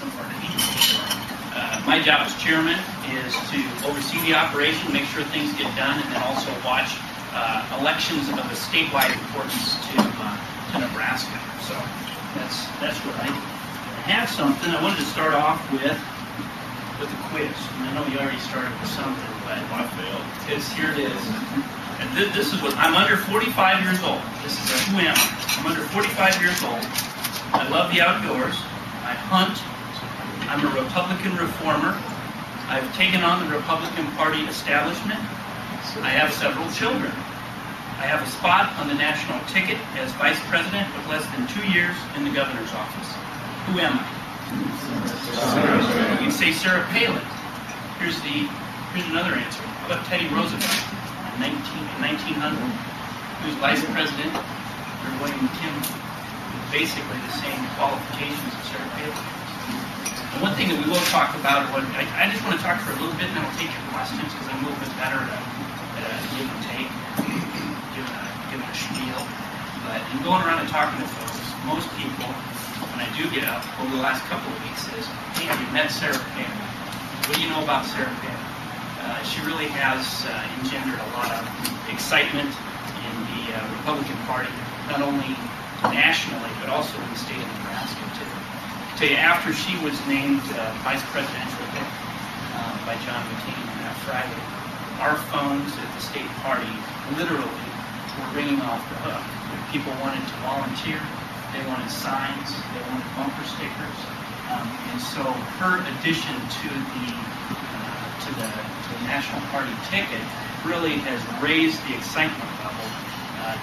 so far to meet. My job as chairman is to oversee the operation, make sure things get done, and then also watch elections of a statewide importance to Nebraska. So that's what I do. I have something I wanted to start off with a quiz. And I know you already started with something, but I failed. here it is. And this is what I'm under 45 years old. This is who am I? I'm under 45 years old. I love the outdoors. I hunt. I'm a Republican reformer. I've taken on the Republican Party establishment. I have several children. I have a spot on the national ticket as vice president with less than 2 years in the governor's office. Who am I? You can say Sarah Palin. Here's another answer. How about Teddy Roosevelt in 1900? He was vice president for William McKinley. Basically the same qualifications as Sarah Palin. And one thing that we will talk about, I just want to talk for a little bit, and then I'll take your questions because I'm a little bit better at give and take, giving a spiel. But in going around and talking to folks, most people, when I do get up over the last couple of weeks, is, hey, have you met Sarah Palin? What do you know about Sarah Palin? She really has engendered a lot of excitement in the Republican Party, not only nationally, but also in the state of Nebraska, too. I tell you, after she was named vice presidential pick by John McCain on that Friday, our phones at the state party literally were ringing off the hook. People wanted to volunteer, they wanted signs, they wanted bumper stickers, and so her addition to the national party ticket really has raised the excitement level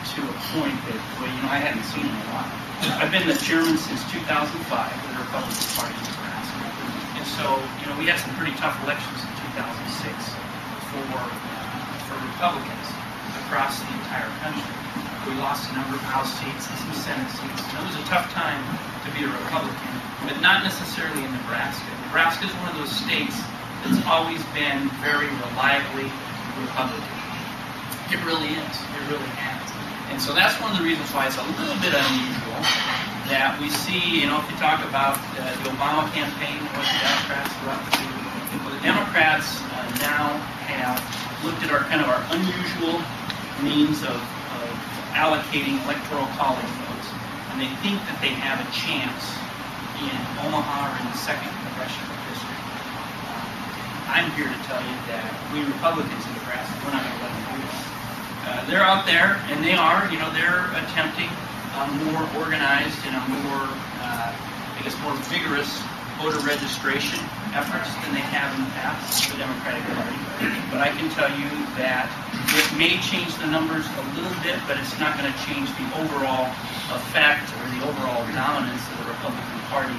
to a point that, well, I hadn't seen in a while. I've been the chairman since 2005 of the Republican Party in Nebraska. And so, we had some pretty tough elections in 2006 for Republicans across the entire country. We lost a number of House seats and some Senate seats. And it was a tough time to be a Republican, but not necessarily in Nebraska. Nebraska is one of those states that's always been very reliably Republican. It really is. It really has. And so that's one of the reasons why it's a little bit unusual that we see, if you talk about the Obama campaign and what the Democrats were up to, well, the Democrats now have looked at our unusual means of allocating electoral college votes, and they think that they have a chance in Omaha or in the 2nd Congressional District. I'm here to tell you that we Republicans in Nebraska, we're not going to let them do this. They're out there, and they are, they're attempting more organized and a more, more vigorous voter registration efforts than they have in the past, the Democratic Party. But I can tell you that it may change the numbers a little bit, but it's not going to change the overall effect or the overall dominance of the Republican Party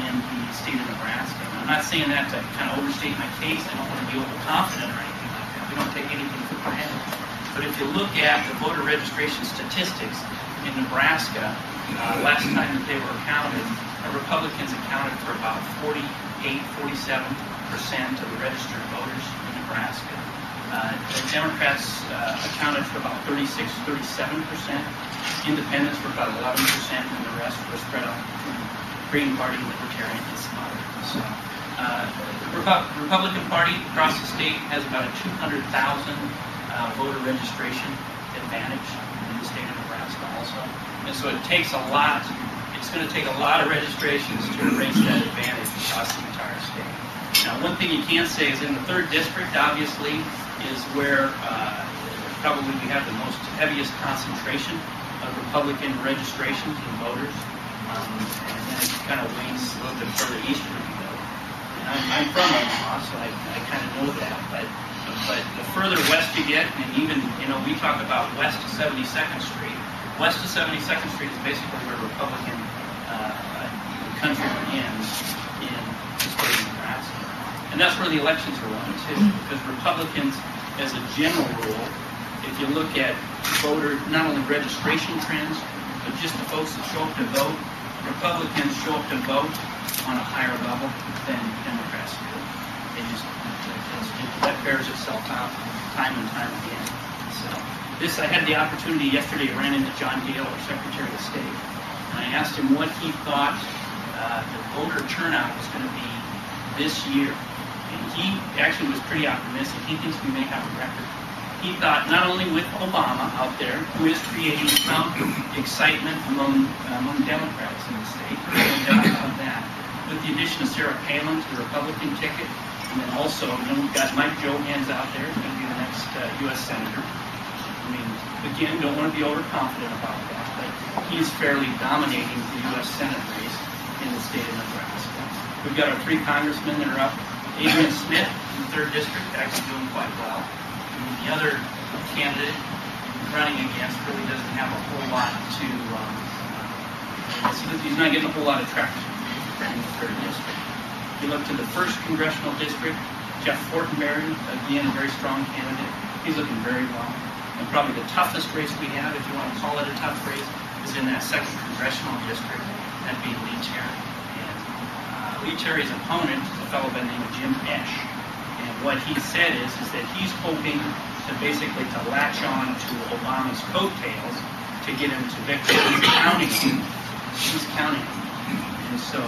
in the state of Nebraska. And I'm not saying that to kind of overstate my case. I don't want to be overconfident or anything like that. We don't take anything for granted. But if you look at the voter registration statistics in Nebraska, last time that they were counted, Republicans accounted for about 47% of the registered voters in Nebraska. The Democrats accounted for about 36, 37%. Independents were about 11%, and the rest were spread out between Green Party, Libertarian, and some others. So, the Republican Party across the state has about a 200,000 voter registration advantage in the state of Nebraska also. And so it takes a lot. It's going to take a lot of registrations to erase that advantage across the entire state. Now, one thing you can say is in the 3rd district, obviously, is where probably we have the most heaviest concentration of Republican registrations and voters. And then it kind of wanes a little bit further eastward you go. And I'm from Omaha, so I kind of know that. But the further west you get, and even, we talk about west of 72nd Street. West of 72nd Street is basically where Republican country ends in the state of Nebraska. And that's where the elections are won, too. Because Republicans, as a general rule, if you look at voter, not only registration trends, but just the folks that show up to vote, Republicans show up to vote on a higher level than Democrats do. That bears itself out time and time again. So I had the opportunity yesterday. I ran into John Dale, our Secretary of State, and I asked him what he thought the voter turnout was going to be this year. And he actually was pretty optimistic. He thinks we may have a record. He thought not only with Obama out there, who is creating some excitement among Democrats in the state, no doubt about that, with the addition of Sarah Palin to the Republican ticket, and then also, we've got Mike Johans out there, who's going to be the next U.S. Senator. I mean, again, don't want to be overconfident about that, but he's fairly dominating the U.S. Senate race in the state of Nebraska. We've got our 3 congressmen that are up. Adrian Smith in the 3rd District, actually doing quite well. The other candidate running against really doesn't have a whole lot to, he's not getting a whole lot of traction in the 3rd District. If you look to the 1st Congressional District, Jeff Fortenberry, again, a very strong candidate. He's looking very well. And probably the toughest race we have, if you want to call it a tough race, is in that 2nd Congressional District, that'd be Lee Terry. And Lee Terry's opponent is a fellow by the name of Jim Esch. And what he said is that he's hoping to basically to latch on to Obama's coattails to get him to victory. He's counting. And so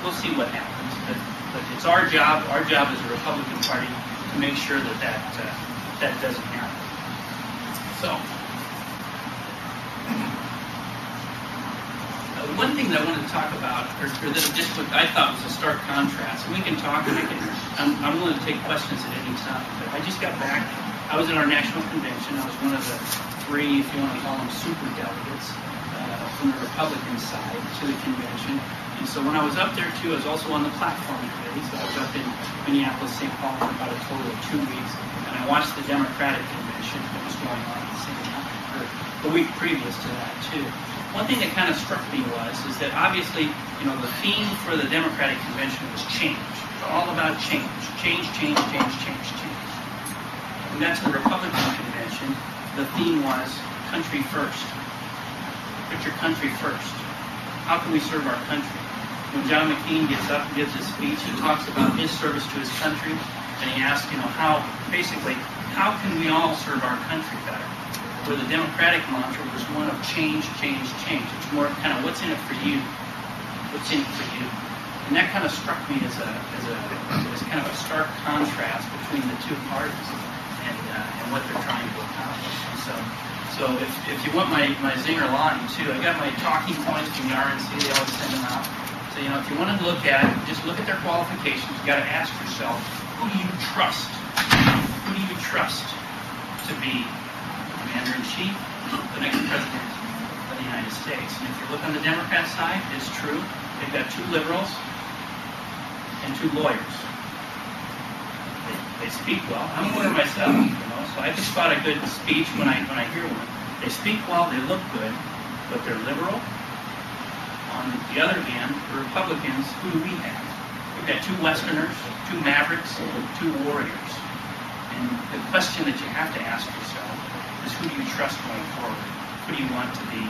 we'll see what happens. But it's our job as a Republican Party to make sure that doesn't happen. So one thing that I wanted to talk about, or that just what I thought was a stark contrast, and we can talk, and I'm willing to take questions at any time, but I just got back. I was at our national convention. I was one of the 3, if you want to call them, super delegates from the Republican side to the convention. And so when I was up there, too, I was also on the platform committee. So I was up in Minneapolis, St. Paul for about a total of 2 weeks. And I watched the Democratic convention that was going on at the same time, or the week previous to that, too. One thing that kind of struck me is that obviously, the theme for the Democratic convention was change. It's all about change. Change, change, change, change, change. When we got to the Republican convention, the theme was country first. Put your country first. How can we serve our country? When John McCain gets up and gives his speech, he talks about his service to his country, and he asks, how can we all serve our country better? Where the Democratic mantra was one of change, change, change. It's more kind of what's in it for you. What's in it for you? And that kind of struck me as kind of a stark contrast between the 2 parties and what they're trying to accomplish. And so if you want my zinger line too, I got my talking points from the RNC. They always send them out. So if you want to look at their qualifications. You got to ask yourself, who do you trust? Who do you trust to be Commander-in-Chief, the next President of the United States? And if you look on the Democrat side, it's true. They've got 2 liberals and 2 lawyers. They speak well. I'm a lawyer myself, so I can spot a good speech when I hear one. They speak well, they look good, but they're liberal. On the other hand, the Republicans, who do we have? We've got 2 Westerners, 2 Mavericks, 2 warriors. And the question that you have to ask yourself is, who do you trust going forward? Who do you want to be